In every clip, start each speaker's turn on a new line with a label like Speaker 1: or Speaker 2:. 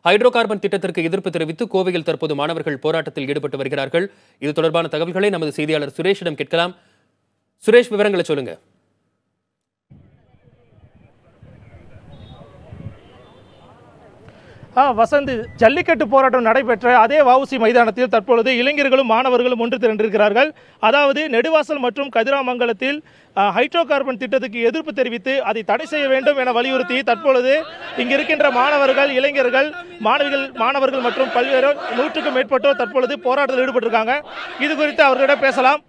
Speaker 1: Hydro carbon திட்டத்திற்கு எதிர்ப்பு தெரிவித்து கோவையில் தற்போது மாணவர்கள் போராட்டத்தில் ஈடுபட்டு வருகிறார்கள். இது தொடர்பான தகவல்களை நமது செய்தியாளர் சுரேஷிடம் கேட்கலாம். சுரேஷ், விவரங்களை சொல்லுங்க.
Speaker 2: வசந்த், ஜல்லிக்கட்டு போராட்டம் நடைபெற்ற அதே வஉசி மைதானத்தில் தற்பொழுது இளைஞர்களும் மாணவர்களும் ஒன்று திரண்டிருக்கிறார்கள். அதாவது நெடுவாசல் மற்றும் கதிராமங்கலத்தில் ஹைட்ரோ கார்பன் திட்டத்துக்கு எதிர்ப்பு தெரிவித்து அதை தடை செய்ய வேண்டும் என வலியுறுத்தி தற்பொழுது இங்கு இருக்கின்ற மாணவர்கள், இளைஞர்கள், மாணவர்கள் மற்றும் பல்வேறு 100க்கும் மேற்பட்டோர் தற்பொழுது போராட்டத்தில் ஈடுபட்டிருக்காங்க. இது குறித்து அவர்களிடம் பேசலாம்.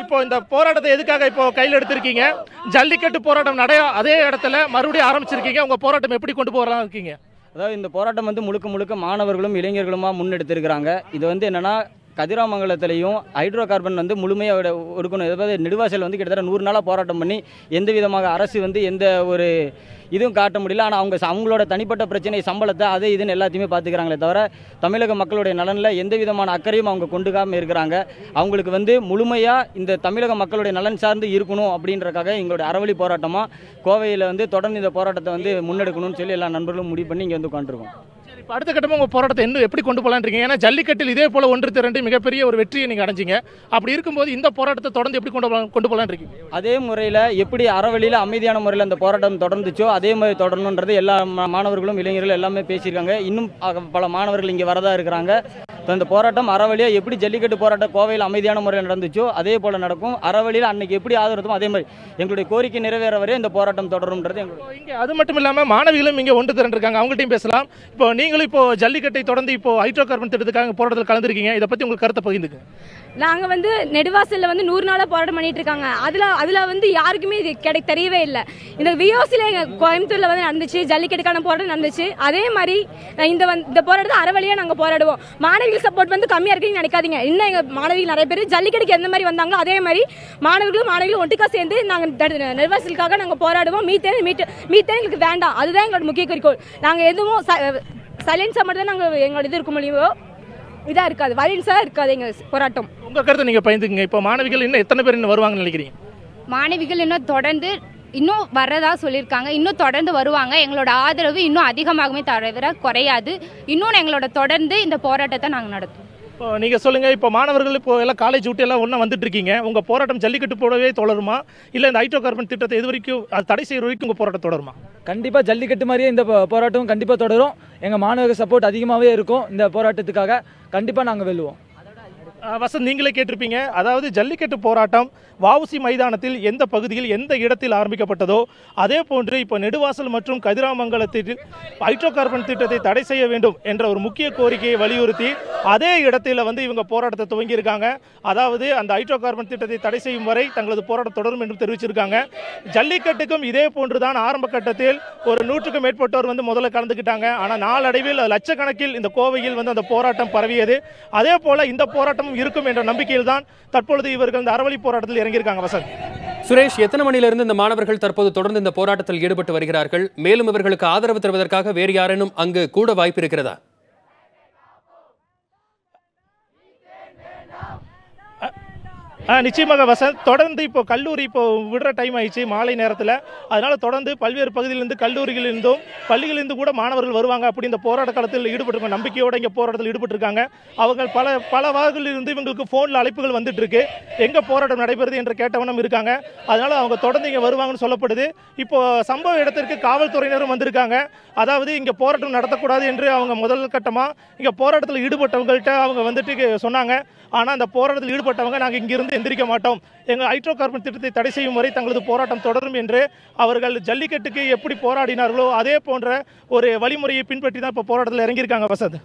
Speaker 2: இப்போ இந்த போராட்டத்தை எதுக்காக இப்போ கையில் எடுத்திருக்கீங்க? ஜல்லிக்கட்டு போராட்டம் அதே இடத்துல மறுபடியும் ஆரம்பிச்சிருக்கீங்க. உங்க போராட்டம் எப்படி கொண்டு போகலாம் இருக்கீங்க?
Speaker 3: அதாவது இந்த போராட்டம் முழுக்க முழுக்க மாணவர்களும் இளைஞர்களுமா முன்னெடுத்திருக்கிறாங்க. இது என்னன்னா, கதிராமங்கலத்திலையும் ஹைட்ரோ கார்பன் முழுமையாக ஒடுக்கணும். அதாவது நெடுவாசல் கிட்டத்தட்ட 100 நாளாக போராட்டம் பண்ணி எந்த விதமாக அரசு எந்த ஒரு இதுவும் காட்ட முடியல. ஆனால் அவங்களோட தனிப்பட்ட பிரச்சனை, சம்பளத்தை அதை இதுன்னு எல்லாத்தையுமே பார்த்துக்கிறாங்களே தவிர தமிழக மக்களுடைய நலனில் எந்த விதமான அக்கறையும் அவங்க கொண்டுக்காமல் இருக்கிறாங்க. அவங்களுக்கு முழுமையாக இந்த தமிழக மக்களுடைய நலன் சார்ந்து இருக்கணும் அப்படின்றக்காக எங்களுடைய அறவழி போராட்டமாக கோவையில் தொடர்ந்து இந்த போராட்டத்தை முன்னெடுக்கணும்னு சொல்லி எல்லா நண்பர்களும் முடிவு பண்ணி இங்கே உட்காந்துருக்கோம்.
Speaker 2: இப்போ அடுத்த கட்டமாக உங்கள் போராட்டத்தை இன்னும் எப்படி கொண்டு போகலான்றீங்க? ஏன்னா ஜல்லிக்கட்டில் இதே போல் ஒன்று திரண்டு மிகப்பெரிய ஒரு வெற்றியை நீங்கள் அடைஞ்சிங்க. அப்படி இருக்கும்போது இந்த போராட்டத்தை தொடர்ந்து எப்படி கொண்டு போகலான்னு இருக்கீங்க?
Speaker 3: அதே முறையில் எப்படி அறவழியில் அமைதியான முறையில் அந்த போராட்டம் தொடர்ந்துச்சோ அதே மாதிரி தொடரணுன்றது எல்லா மாணவர்களும் இளைஞர்களும் எல்லாமே பேசியிருக்காங்க. இன்னும் பல மாணவர்கள் இங்கே வரதா இருக்கிறாங்க. இந்த போராட்டம் அறவழியாக எப்படி ஜல்லிக்கட்டு போராட்டம் கோவையில் அமைதியான முறையில் நடந்துச்சோ அதே போல் நடக்கும். அறவழியில் அன்னைக்கு எப்படி ஆதரவும் அதே மாதிரி எங்களுடைய கோரிக்கை நிறைவேற வரை இந்த போராட்டம் தொடரும்ன்றது எங்களுக்கு.
Speaker 2: இங்கே அது மட்டும் இல்லாமல் மாணவிகளும் இங்கே ஒன்று திரண்டிருக்காங்க. அவங்கள்ட்டையும் பேசலாம். இப்போ நீங்களும் இப்போ ஜல்லிக்கட்டை தொடர்ந்து இப்போ ஹைட்ரோ கார்பன் திட்டத்துக்காக போராட்டத்தில் கலந்துருக்கீங்க. இதை பற்றி உங்களுக்கு கருத்தை பகிர்ந்துக்கு.
Speaker 4: நாங்கள் நெடுவாசலில் 100 நாளாக போராட்டம் பண்ணிட்டு இருக்காங்க. அதில் யாருக்குமே இது தெரியவே இல்லை. இந்த விஓசியில் கோயம்புத்தூரில் நடந்துச்சு, ஜல்லிக்கட்டுக்கான போராட்டம் நடந்துச்சு. அதே மாதிரி இந்த போராட்டத்தை அறவழியாக நாங்கள் போராடுவோம். மாணவிகள் சப்போர்ட் கம்மியாக இருக்குன்னு நினைக்காதீங்க. இன்னும் எங்கள் மாணவிகள் நிறைய பேர் ஜல்லிக்கட்டுக்கு எந்த மாதிரி வந்தாங்களோ அதே மாதிரி மாணவர்களும் ஒட்டுக்கா சேர்ந்து நாங்கள் நெடுவாசலுக்காக நாங்கள் போராடுவோம். மீத்தேன் எங்களுக்கு வேண்டாம். அதுதான் எங்களோட முக்கிய குறிக்கோள். நாங்கள் எதுவும் சைலன்ஸாக மட்டும் தான் நாங்கள் எங்களோட இது இருக்க முடியுமோ இதாக இருக்காது, வயலன்ஸாக இருக்காது எங்கள் போராட்டம்.
Speaker 2: உங்கள் கருத்தை நீங்கள் பயந்துக்குங்க. இப்போ மாணவிகள் இன்னும் எத்தனை பேர் இன்னும் வருவாங்கன்னு நினைக்கிறீங்க?
Speaker 5: மாணவிகள் இன்னும் தொடர்ந்து வரதா சொல்லியிருக்காங்க. இன்னும் தொடர்ந்து வருவாங்க. எங்களோட ஆதரவு இன்னும் அதிகமாகவே தவிர குறையாது. இன்னும் எங்களோட தொடர்ந்து இந்த போராட்டத்தை நாங்கள் நடத்துவோம்.
Speaker 2: இப்போ நீங்கள் சொல்லுங்கள், இப்போ மாணவர்கள் இப்போ எல்லாம் காலேஜ் விட்டு எல்லாம் ஒன்றா வந்துட்டு இருக்கீங்க. உங்கள் போராட்டம் ஜல்லிக்கட்டு போடவே தொடருமா, இல்லை இந்த ஹைட்ரோ கார்பன் திட்டத்தை இது வரைக்கும் அது தடை செய்கிற வரைக்கும் உங்கள் போராட்டம் தொடருமா?
Speaker 6: கண்டிப்பாக ஜல்லிக்கட்டு மாதிரியே இந்த போராட்டம் கண்டிப்பாக தொடரும். எங்கள் மாணவர்கள் சப்போர்ட் அதிகமாகவே இருக்கும். இந்த போராட்டத்துக்காக கண்டிப்பாக நாங்கள் வெல்லுவோம்.
Speaker 2: வசந்த், நீங்களே கேட்டிருப்பீங்க. அதாவது ஜல்லிக்கட்டு போராட்டம் வஉசி மைதானத்தில் எந்த பகுதியில் எந்த இடத்தில் ஆரம்பிக்கப்பட்டதோ அதே போன்று இப்போ நெடுவாசல் மற்றும் கதிராமங்கலத்தில் ஹைட்ரோ கார்பன் திட்டத்தை தடை செய்ய வேண்டும் என்ற ஒரு முக்கிய கோரிக்கையை வலியுறுத்தி அதே இடத்தில் இவங்க போராட்டத்தை துவங்கியிருக்காங்க. அதாவது அந்த ஹைட்ரோ கார்பன் திட்டத்தை தடை செய்யும் வரை தங்களது போராட்டம் தொடரும் என்று தெரிவிச்சிருக்காங்க. ஜல்லிக்கட்டுக்கும் இதே போன்றுதான் ஆரம்ப கட்டத்தில் ஒரு 100க்கும் மேற்பட்டோர் முதல்ல கலந்துக்கிட்டாங்க. ஆனால் நாளடைவில் லட்சக்கணக்கில் இந்த கோவையில் அந்த போராட்டம் பரவியது. அதே போல இந்த போராட்டம் இருக்கும் என்ற நம்பிக்கையில் தான் தற்பொழுது இவர்கள் இந்த அறவழி போராட்டத்தில் இறங்கியிருக்காங்க. வசந்த்,
Speaker 1: சுரேஷ், எத்தனை மணியிலிருந்து இந்த மாணவர்கள் தற்போது தொடர்ந்து இந்த போராட்டத்தில் ஈடுபட்டு வருகிறார்கள்? மேலும் இவர்களுக்கு ஆதரவு தருவதற்காக வேறு யாரேனும் அங்கு கூட வாய்ப்பு இருக்கிறதா?
Speaker 2: நிச்சயமாக வசந்த், தொடர்ந்து இப்போ கல்லூரி இப்போ விடுற டைம் ஆயிடுச்சு மாலை நேரத்தில். அதனால் தொடர்ந்து பல்வேறு பகுதியிலிருந்து கல்லூரிகளிலிருந்தும் பள்ளிகளிலிருந்து கூட மாணவர்கள் வருவாங்க. அப்படி இந்த போராட்ட காலத்தில் ஈடுபட்டிருக்காங்க. நம்பிக்கையோடு இங்கே போராட்டத்தில் ஈடுபட்டிருக்காங்க. அவங்க பல வாரங்களிலிருந்து இவங்களுக்கு ஃபோனில் அழைப்புகள் வந்துட்டு இருக்கு. எங்கே போராட்டம் நடைபெறுது என்று கேட்டவனும் இருக்காங்க. அதனால் அவங்க தொடர்ந்து இங்கே வருவாங்கன்னு சொல்லப்படுது. இப்போ சம்பவ இடத்திற்கு காவல்துறையினரும் வந்திருக்காங்க. அதாவது இங்கே போராட்டம் நடத்தக்கூடாது என்று அவங்க முதல் கட்டமாக இங்கே போராட்டத்தில் ஈடுபட்டவங்கள்ட்ட அவங்க சொன்னாங்க. ஆனால் அந்த போராட்டத்தில் ஈடுபட்டவங்க நாங்கள் இங்கிருந்து எந்திரிக்க மாட்டோம், எங்கள் ஹைட்ரோ கார்பன் திட்டத்தை தடை செய்யும் வரை தங்களது போராட்டம் தொடரும் என்று அவர்கள் ஜல்லிக்கட்டுக்கு எப்படி போராடினார்களோ அதே போன்ற ஒரு வழிமுறையை பின்பற்றி தான் இப்போ போராட்டத்தில் இறங்கியிருக்காங்க. வசந்த்.